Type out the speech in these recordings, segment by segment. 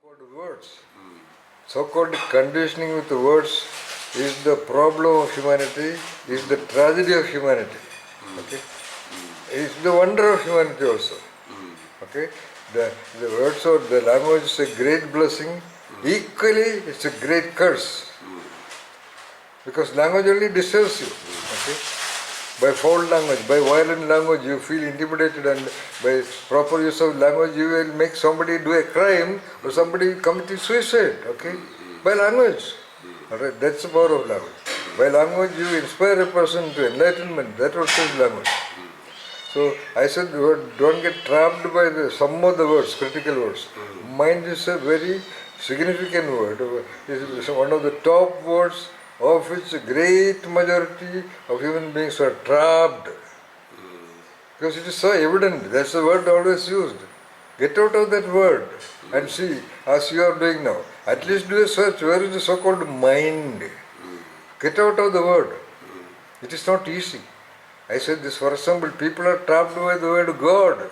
So-called words, so-called conditioning with words is the problem of humanity, is the tragedy of humanity. Okay, it's the wonder of humanity also. Okay, the words or the language is a great blessing. Equally, it's a great curse because language only disturbs you. Okay, by foul language, by violent language, you feel intimidated, and by proper use of language, you will make somebody do a crime or somebody commit suicide. Okay, by language. Alright, that's the power of language. By language, you inspire a person to enlightenment. That also is language. So I said, don't get trapped by some of the words, critical words. Mind is a very significant word. It is one of the top words of which a great majority of human beings are trapped. Because it is so evident. That's the word always used. Get out of that word and see, as you are doing now. At least do a search. Where is the so-called mind? Get out of the word. It is not easy. I said this, for example, people are trapped by the word God.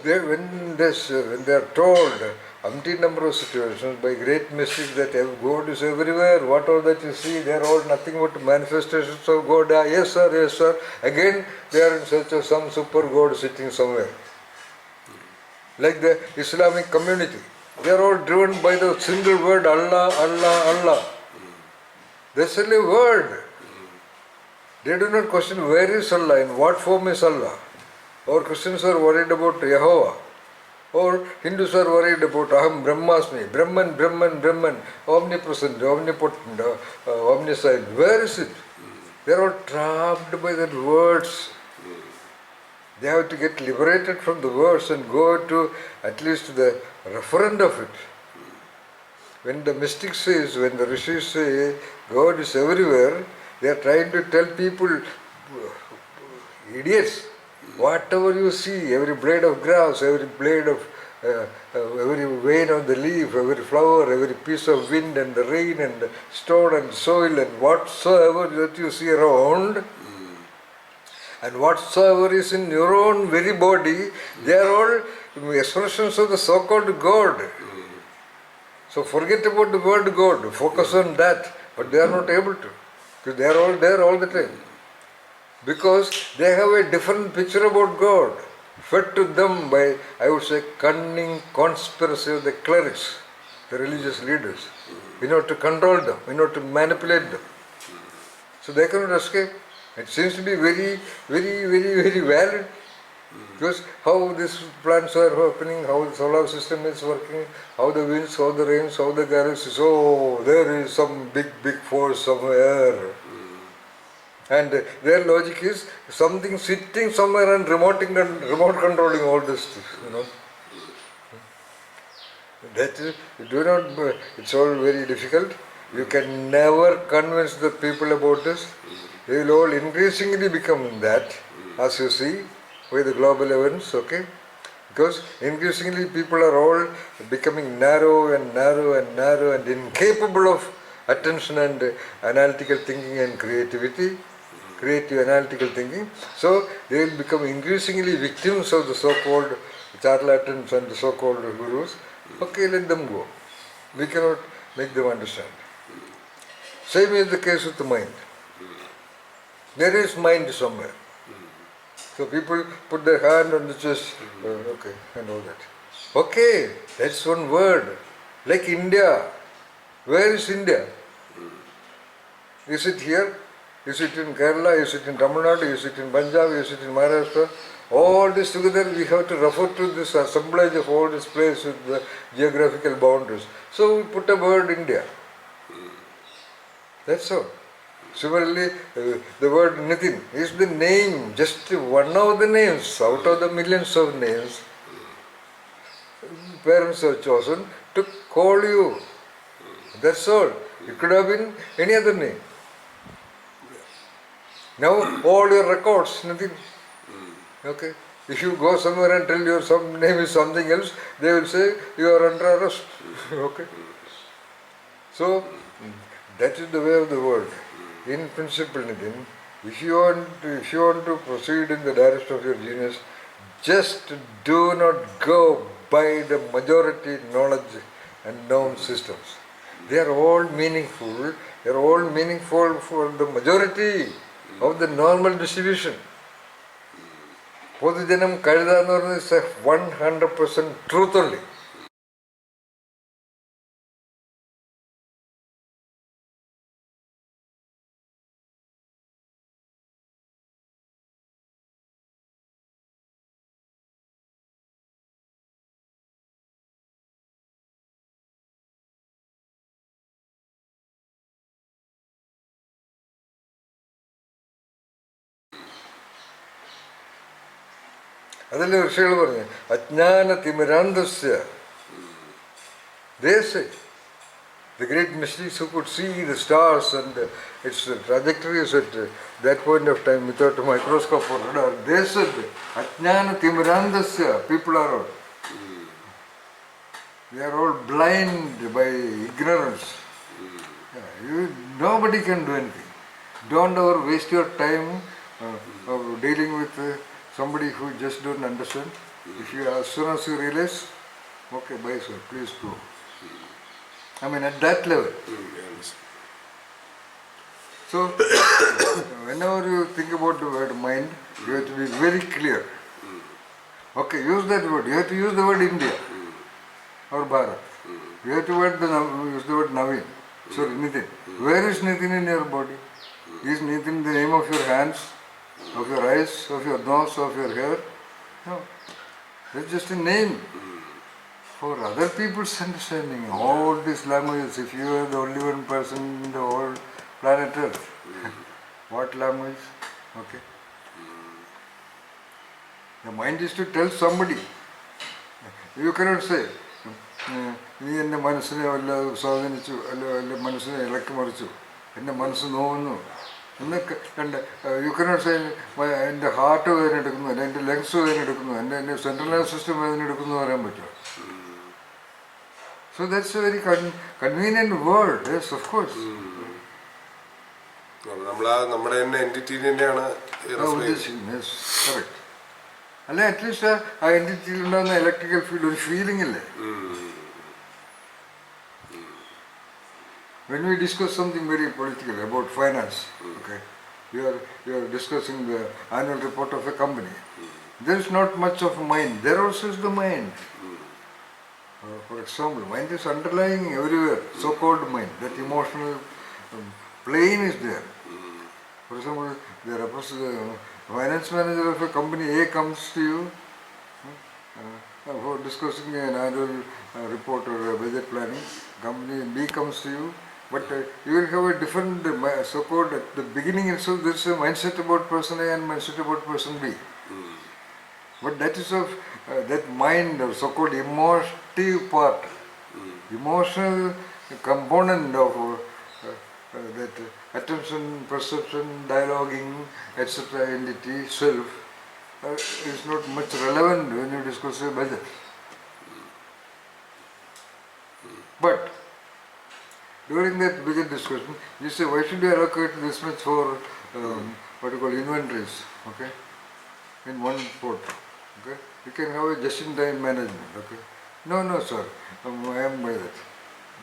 When they are told umpteen number of situations by great mystics that God is everywhere, whatever that you see, they are all nothing but manifestations of God. Yes sir, yes sir. Again, they are in search of some super God sitting somewhere. Like the Islamic community, they are all driven by the single word Allah, Allah, Allah. That's only a word. They do not question where is Allah, in what form is Allah. Or Christians are worried about Jehovah. Or Hindus are worried about Aham Brahmasmi, Brahman, Brahman, Brahman, omnipresent, omnipotent, omniscient. Where is it? They are all trapped by that words. They have to get liberated from the words and go to at least the referent of it. When the mystic says, when the rishis say God is everywhere, they are trying to tell people, idiots, whatever you see, every blade of grass, every blade of, every vein of the leaf, every flower, every piece of wind and the rain and the stone and soil and whatsoever that you see around, and whatsoever is in your own very body, they are all expressions of the so-called God. So forget about the word God, focus on that, but they are not able to, because they are all there all the time. Because they have a different picture about God, fed to them by, I would say, cunning conspiracy of the clerics, the religious leaders, in order to control them, in order to manipulate them. So they cannot escape. It seems to be very, very, very, very valid. Because how these plants are happening, how the solar system is working, how the winds, how the rains, how the galaxies, oh, there is some big, big force somewhere. And their logic is something sitting somewhere and remote controlling all this, you know. That is, you do not, it's all very difficult. You can never convince the people about this. They will all increasingly become that, as you see, by the global events, okay? Because increasingly people are all becoming narrow and narrow and narrow and incapable of attention and analytical thinking and creativity, creative analytical thinking. So they will become increasingly victims of the so-called charlatans and the so-called gurus. Okay, let them go. We cannot make them understand. Same is the case with the mind. There is mind somewhere. So people put their hand on the chest, okay, and all that. Okay, that's one word. Like India. Where is India? Is it here? Is it in Kerala? Is it in Tamil Nadu? Is it in Punjab? Is it in Maharashtra? All this together we have to refer to this assemblage of all this place with the geographical boundaries. So we put a word India. That's all. Similarly, the word Nitin is the name, just one of the names, out of the millions of names parents have chosen to call you. That's all. It could have been any other name. Now all your records, Nitin. Okay. If you go somewhere and tell your some name is something else, they will say you are under arrest. Okay. So that is the way of the world. In principle, Nitin, if you want to proceed in the direction of your genius, just do not go by the majority knowledge and known systems. They are all meaningful. They are all meaningful for the majority of the normal distribution. പൊതുജനം കഴുത എന്ന് പറയുന്നത് 100% truth only. അതല്ലേ ഋഷികൾ പറഞ്ഞു അജ്ഞാന തിമിരാന്തസ്യ. They say the great mystics who could see the stars and its trajectories at that point of time without a microscope or radar, they said Ajnana Timirandasya, people are all. They are all blind by ignorance. Nobody can do anything. Don't ever waste your time of dealing with somebody who just don't understand. If you, as soon as you realize, okay, bye sir, please go. I mean, at that level. So, whenever you think about the word mind, you have to be very clear. Okay, use that word. You have to use the word India or Bharat. You have to use the word Naveen. Sorry, Nitin. Where is Nitin in your body? Is Nitin the name of your hands, of your eyes, of your nose, of your hair? No. That's just a name. For other people's understanding, all these languages, if you are the only one person in the whole planet Earth, what language? Okay. The mind is to tell somebody. You cannot say, നീ എൻ്റെ മനസ്സിനെ വല്ല സ്വാധീനിച്ചു, അല്ല മനസ്സിനെ ഇളക്കി മറിച്ചു, എൻ്റെ മനസ്സ് നോവുന്നു എന്നൊക്കെ കണ്ട് യു കനോട്ട് സേ എൻ്റെ ഹാർട്ട് വേദന എടുക്കുന്നു, അല്ല എൻ്റെ ലങ്സ് വേദന എടുക്കുന്നു, എൻ്റെ സെൻട്രൽ നെർവസ് സിസ്റ്റം വേദന എടുക്കുന്നു എന്ന് പറയാൻ പറ്റുമോ? So that's a very convenient word, yes, of course. നമ്മുടെ തന്നെ എൻറ്റിറ്റി തന്നെയാണ്. Yes, correct. അല്ലെ അറ്റ്ലീസ്റ്റ് ആ എൻറ്റിറ്റിയിൽ ഉണ്ടാകുന്ന ഇലക്ട്രിക്കൽ ഫീൽഡ് ഒരു ഫീലിംഗ് ഇല്ലേ? When we discuss something very political about finance, okay, you are discussing the annual report of a company. There is not much of mind. There also is the mind. For example, mind is underlying everywhere, so-called mind. That emotional plane is there. For example, the finance manager of a company A comes to you for discussing an annual report or budget planning. Company B comes to you, but you will have a different so-called at the beginning itself. There is a mindset about person A and mindset about person B. But that is of that mind, or so-called emotive part, emotional component of that attention, perception, dialoguing, etc. entity, self, is not much relevant when you discuss a budget. But during that budget discussion, you say, why should you allocate this much for what you call inventories, okay, in one pot, okay? You can have a just-in-time management, okay? No, sir, I am by that.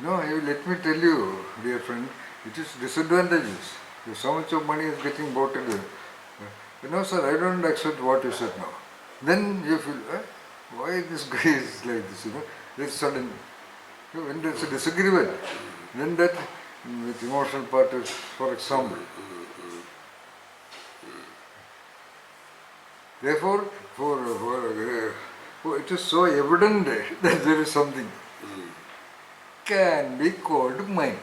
No, let me tell you, dear friend, it is disadvantages. If so much of money is getting bought into it. No, sir, I don't accept what you said now. Then you feel, why this guy is like this, It's sudden. When there's a disagreement, then that with emotional part is, for example. Therefore, it is so evident that there is something can be called mind.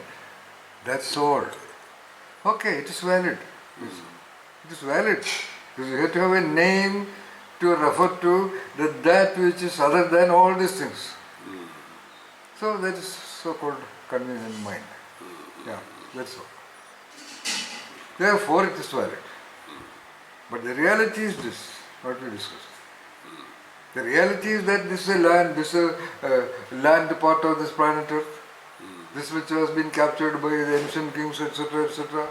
That's all. Okay, it is valid. It is valid. You have to have a name to refer to that which is other than all these things. So that is so-called convenient mind. Yeah, that's all. Therefore it is valid. But the reality is this, what we discussed. The reality is that this is a land, this is a land part of this planet Earth. This which has been captured by the ancient kings, etc., etc.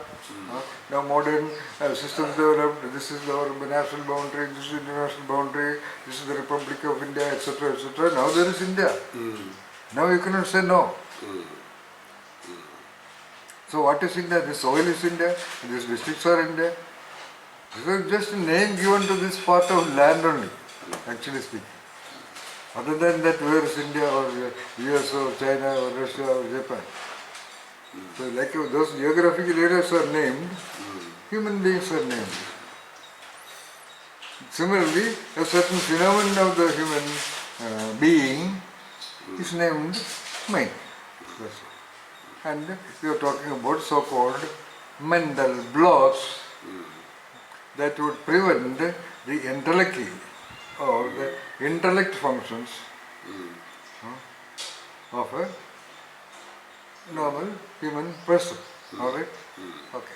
Now modern systems developed. This is our national boundary. This is international boundary. This is the Republic of India, etc., etc. Now there is India. Now you cannot say no. So what is India? This soil is India. These districts are India. This is just a name given to this part of land only, actually speaking. Other than that, where is India or US or China or Russia or Japan? So like those geographical areas are named, human beings are named. Similarly, a certain phenomenon of the human being is named mind. That's all. And we are talking about so-called mental blocks that would prevent the intellectual or the intellect functions of a normal human person. Alright? Okay.